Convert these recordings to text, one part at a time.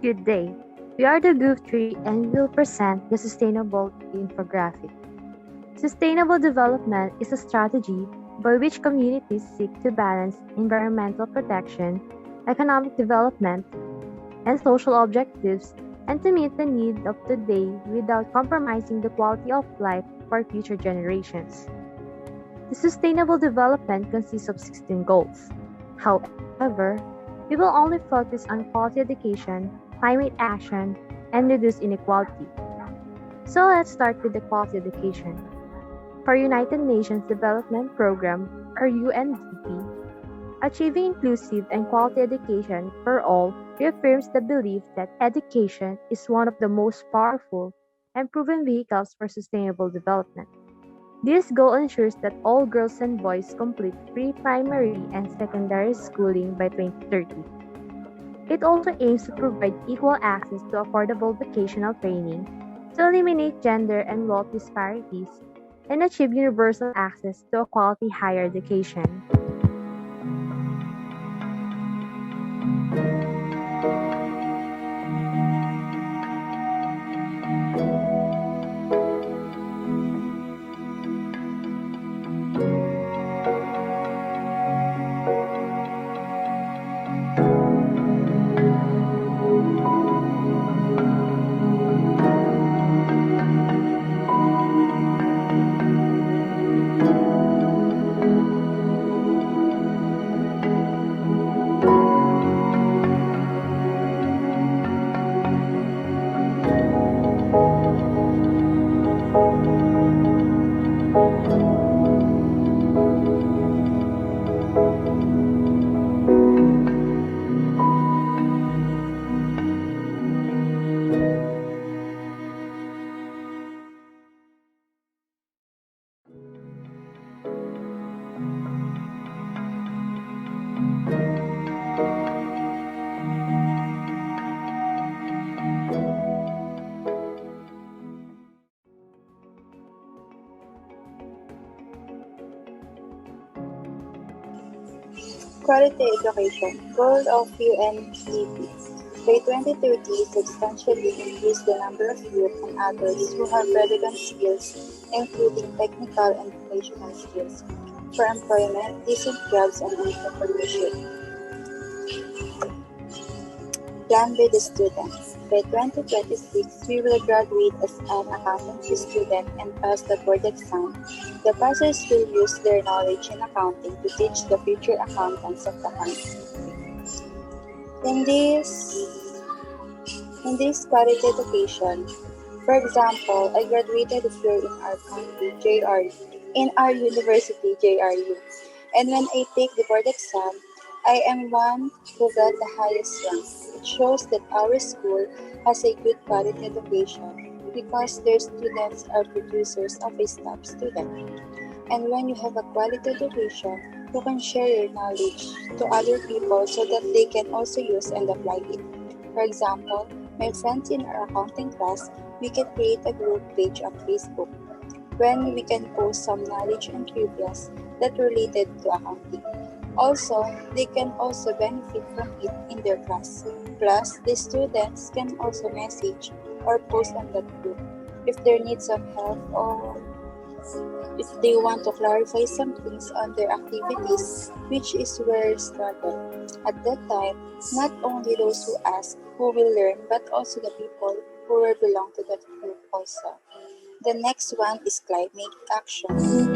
Good day. We are the Group 3 and will present the Sustainable Infographic. Sustainable development is a strategy by which communities seek to balance environmental protection, economic development, and social objectives, and to meet the needs of today without compromising the quality of life for future generations. The sustainable development consists of 16 goals. However, we will only focus on quality education, climate action, and reduce inequality. So let's start with the quality education. For United Nations Development Program, or UNDP, achieving inclusive and quality education for all reaffirms the belief that education is one of the most powerful and proven vehicles for sustainable development. This goal ensures that all girls and boys complete pre-primary and secondary schooling by 2030. It also aims to provide equal access to affordable vocational training, to eliminate gender and wealth disparities, and achieve universal access to a quality higher education. Quality education, goal of UNDP. By 2030, substantially increase the number of youth and adults who have relevant skills, including technical and vocational skills, for employment, decent jobs, and entrepreneurship. Plan by the students. By 2026, we will graduate as an accountancy student and pass the board exam. The passers will use their knowledge in accounting to teach the future accountants of the country. In this quality education, for example, I graduated here in our country, in our university, JRU. And when I take the board exam, I am one who got the highest rank. It shows that our school has a good quality education because their students are producers of a top student. And when you have a quality education, you can share your knowledge to other people so that they can also use and apply it. For example, my friends in our accounting class, we can create a group page on Facebook when we can post some knowledge and trivias that related to accounting. Also, they can also benefit from it in their class. Plus, the students can also message or post on that group if they need some help or if they want to clarify some things on their activities, which is where I struggle. At that time, not only those who ask who will learn, but also the people who will belong to that group also. The next one is climate action.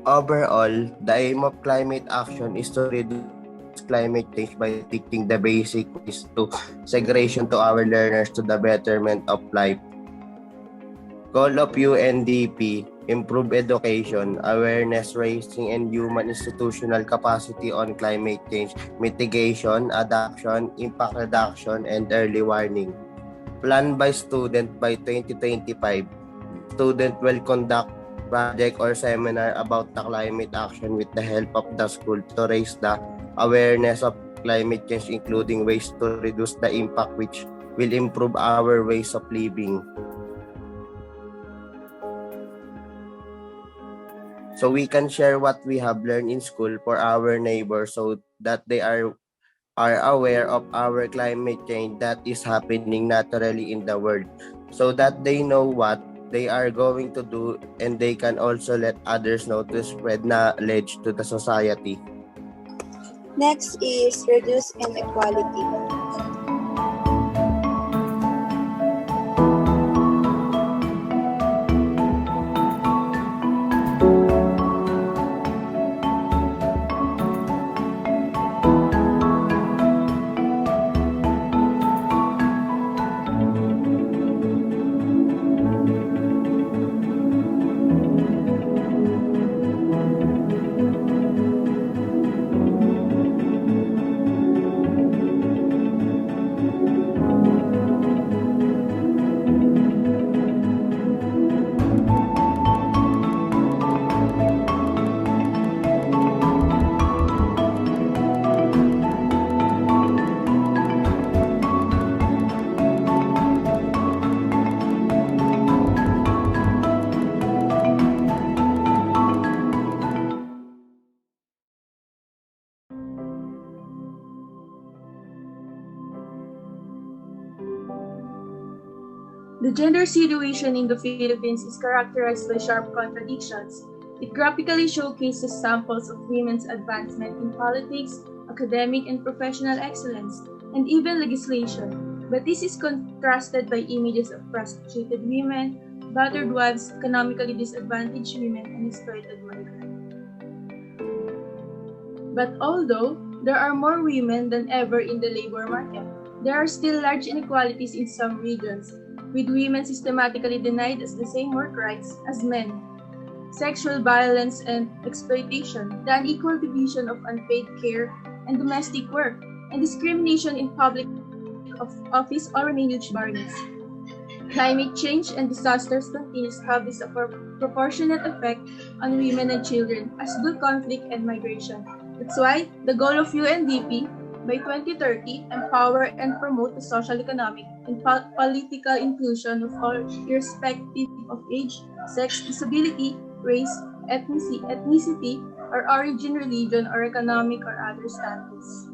Overall, the aim of climate action is to reduce climate change by teaching the basic ways to segregation to our learners to the betterment of life. Goal of UNDP: improve education, awareness raising, and human institutional capacity on climate change, mitigation, adaptation, impact reduction, and early warning. Plan by student by 2025. Student will conduct project or seminar about the climate action with the help of the school to raise the awareness of climate change, including ways to reduce the impact which will improve our ways of living. So we can share what we have learned in school for our neighbors so that they are aware of our climate change that is happening naturally in the world, so that they know what they are going to do and they can also let others know to spread knowledge to the society. Next is reduce inequality. The gender situation in the Philippines is characterized by sharp contradictions. It graphically showcases samples of women's advancement in politics, academic and professional excellence, and even legislation. But this is contrasted by images of prostituted women, battered wives, economically disadvantaged women, and exploited migrants. But although there are more women than ever in the labor market, there are still large inequalities in some regions, with women systematically denied as the same work rights as men. Sexual violence and exploitation, the unequal division of unpaid care and domestic work, and discrimination in public office all remain huge barriers. Climate change and disasters continue to have this proportionate effect on women and children, as do conflict and migration. That's why the goal of UNDP by 2030, empower and promote the social, economic, and political inclusion of all, irrespective of age, sex, disability, race, ethnicity, or origin, religion, or economic or other status.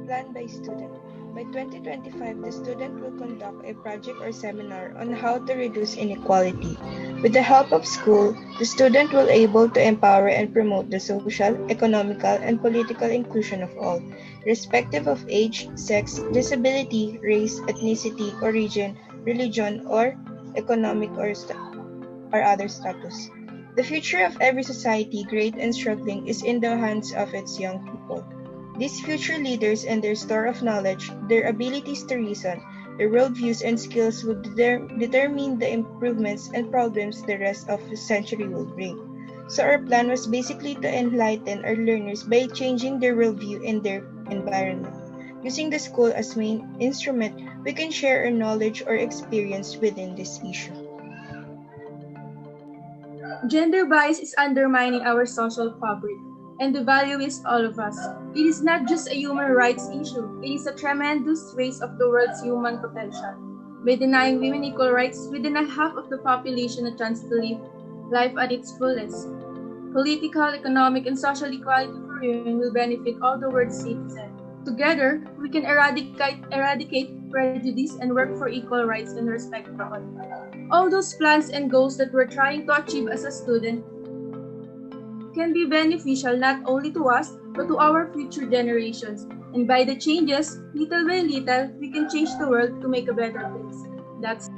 Plan by student. By 2025, the student will conduct a project or seminar on how to reduce inequality. With the help of school, the student will be able to empower and promote the social, economical, and political inclusion of all, irrespective of age, sex, disability, race, ethnicity, origin, religion, or economic or other status. The future of every society, great and struggling, is in the hands of its young people. These future leaders and their store of knowledge, their abilities to reason, their worldviews and skills will determine the improvements and problems the rest of the century will bring. So our plan was basically to enlighten our learners by changing their worldview and their environment. Using the school as main instrument, we can share our knowledge or experience within this issue. Gender bias is undermining our social fabric, and the value is all of us. It is not just a human rights issue, it is a tremendous waste of the world's human potential. By denying women equal rights, we deny half of the population a chance to live life at its fullest. Political, economic, and social equality for women will benefit all the world's citizens. Together, we can eradicate prejudice and work for equal rights and respect for all. All those plans and goals that we're trying to achieve as a student can be beneficial not only to us, but to our future generations. And by the changes, little by little, we can change the world to make a better place. That's